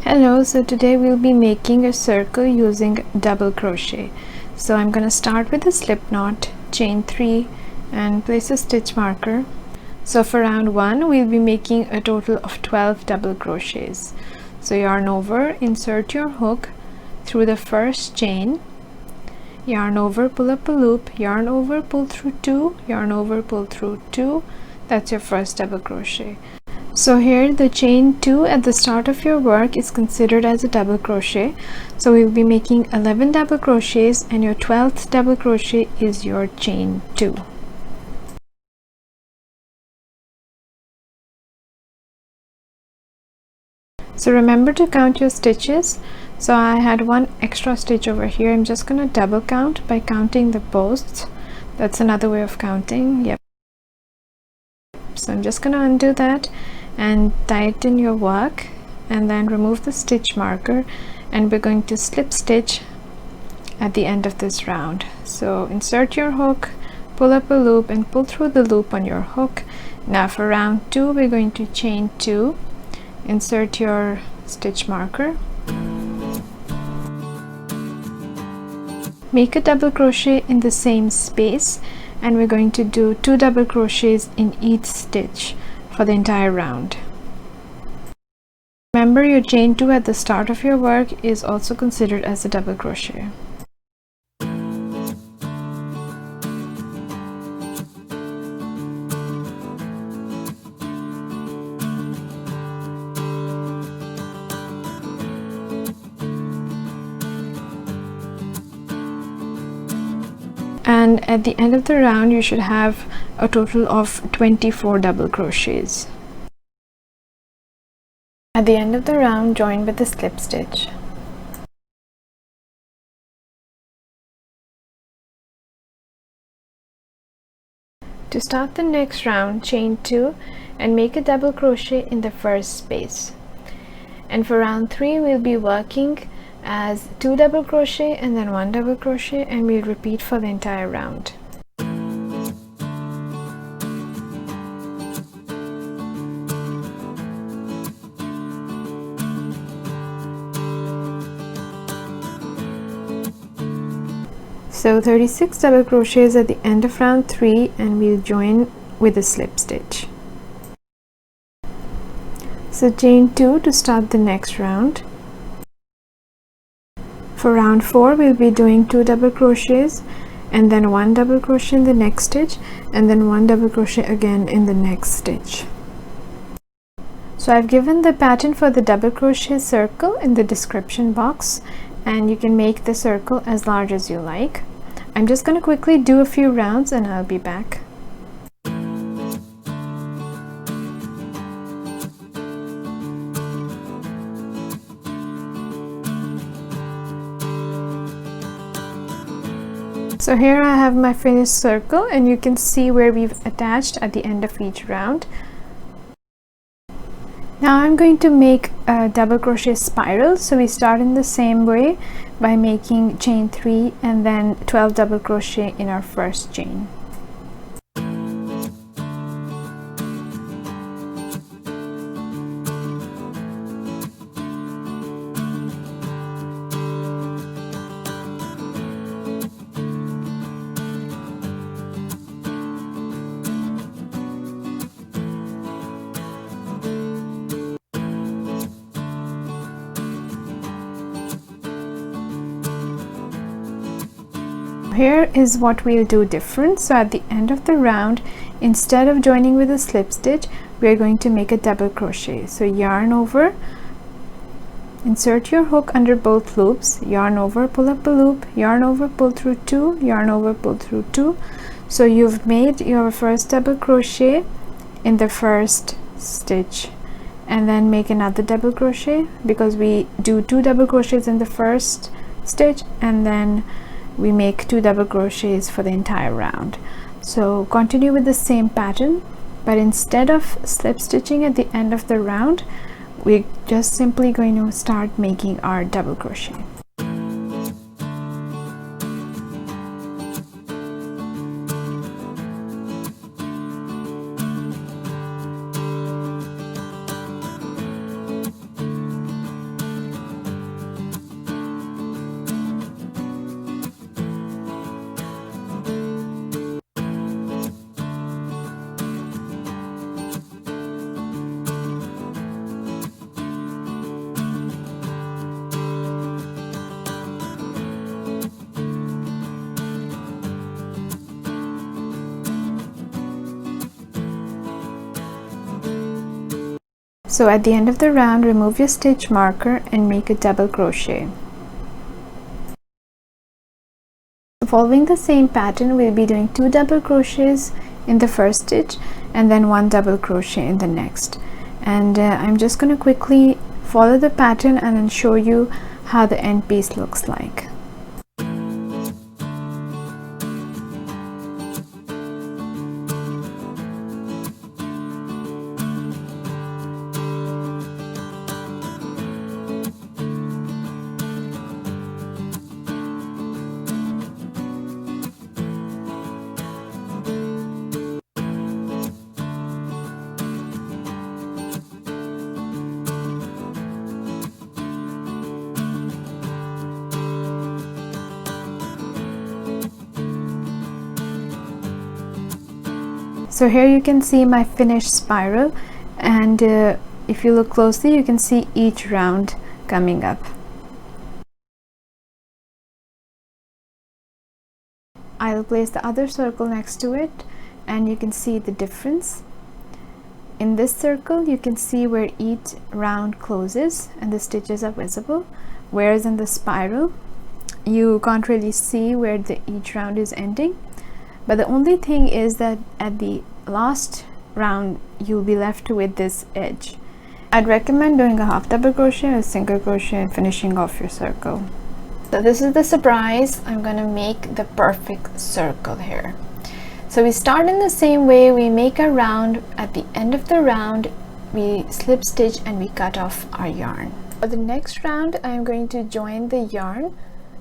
Hello, so today we'll be making a circle using double crochet. So I'm going to start with a slip knot, chain 3 and place a stitch marker. So for round 1 we'll be making a total of 12 double crochets. So yarn over, insert your hook through the first chain, yarn over, pull up a loop, yarn over, pull through 2, yarn over, pull through 2. That's your first double crochet. So here the chain 2 at the start of your work is considered as a double crochet. So we'll be making 11 double crochets and your 12th double crochet is your chain 2. So remember to count your stitches. So I had one extra stitch over here. I'm just going to double count by counting the posts. That's another way of counting. Yep. So I'm just going to undo that and tighten your work and then remove the stitch marker, and we're going to slip stitch at the end of this round. So insert your hook, pull up a loop and pull through the loop on your hook. Now for round 2 we're going to chain 2, insert your stitch marker, make a double crochet in the same space, and we're going to do 2 double crochets in each stitch for the entire round. Remember, your chain 2 at the start of your work is also considered as a double crochet. And at the end of the round you should have a total of 24 double crochets. At the end of the round, join with the slip stitch. To start the next round, chain 2 and make a double crochet in the first space. And for round 3 we'll be working as 2 double crochet and then 1 double crochet, and we'll repeat for the entire round. So 36 double crochets at the end of round 3, and we'll join with a slip stitch. So chain 2 to start the next round. For round 4 we'll be doing 2 double crochets and then 1 double crochet in the next stitch, and then 1 double crochet again in the next stitch. So I've given the pattern for the double crochet circle in the description box, and you can make the circle as large as you like. I'm just going to quickly do a few rounds and I'll be back. So here I have my finished circle, and you can see where we've attached at the end of each round. Now I'm going to make a double crochet spiral. So we start in the same way by making chain 3 and then 12 double crochet in our first chain. Here is what we'll do different. So at the end of the round, instead of joining with a slip stitch, we are going to make a double crochet. So yarn over, insert your hook under both loops, yarn over, pull up a loop, yarn over, pull through 2, yarn over, pull through 2. So you've made your first double crochet in the first stitch, and then make another double crochet, because we do 2 double crochets in the first stitch and then we make 2 double crochets for the entire round. So continue with the same pattern, but instead of slip stitching at the end of the round, we're just simply going to start making our double crochet. So at the end of the round, remove your stitch marker and make a double crochet. Following the same pattern, we'll be doing 2 double crochets in the first stitch and then 1 double crochet in the next. And I'm just going to quickly follow the pattern and then show you how the end piece looks like. So here you can see my finished spiral, and if you look closely you can see each round coming up. I'll place the other circle next to it and you can see the difference. In this circle you can see where each round closes and the stitches are visible, whereas in the spiral you can't really see where each round is ending. But the only thing is that at the last round you'll be left with this edge. I'd recommend doing a half double crochet, a single crochet, and finishing off your circle. So this is the surprise. I'm gonna make the perfect circle here. So we start in the same way. We make a round. At the end of the round we slip stitch and we cut off our yarn. For the next round I'm going to join the yarn,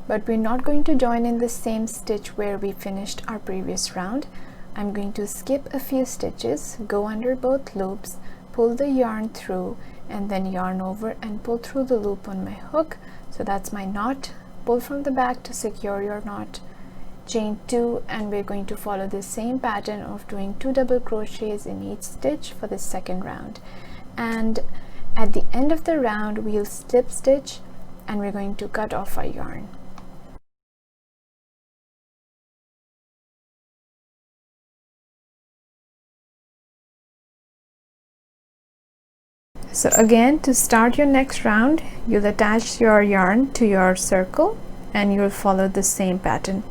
but we're not going to join in the same stitch where we finished our previous round. I'm going to skip a few stitches, go under both loops, pull the yarn through, and then yarn over and pull through the loop on my hook. So that's my knot. Pull from the back to secure your knot, chain 2, and we're going to follow the same pattern of doing 2 double crochets in each stitch for the second round. And at the end of the round we'll slip stitch and we're going to cut off our yarn. So again, to start your next round, you'll attach your yarn to your circle and you'll follow the same pattern.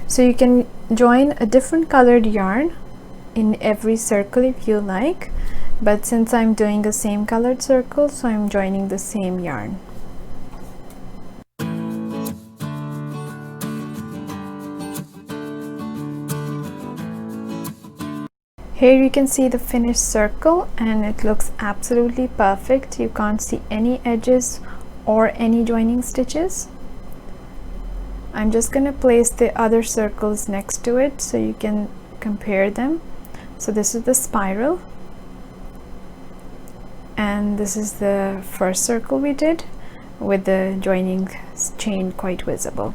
So you can join a different colored yarn in every circle if you like, but since I'm doing a same colored circle, so I'm joining the same yarn. Here you can see the finished circle and it looks absolutely perfect. You can't see any edges or any joining stitches. I'm just going to place the other circles next to it so you can compare them. So this is the spiral and this is the first circle we did with the joining chain quite visible.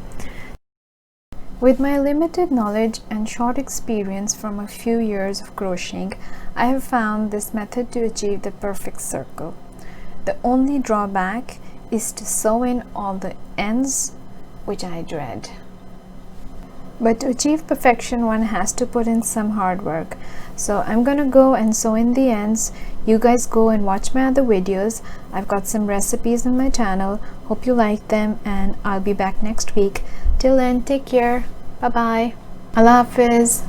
With my limited knowledge and short experience from a few years of crocheting, I have found this method to achieve the perfect circle. The only drawback is to sew in all the ends, which I dread. But to achieve perfection, one has to put in some hard work. So I'm gonna go and sew in the ends. You guys go and watch my other videos. I've got some recipes on my channel. Hope you like them, and I'll be back next week. Till then, take care. Bye bye. Allah Hafiz.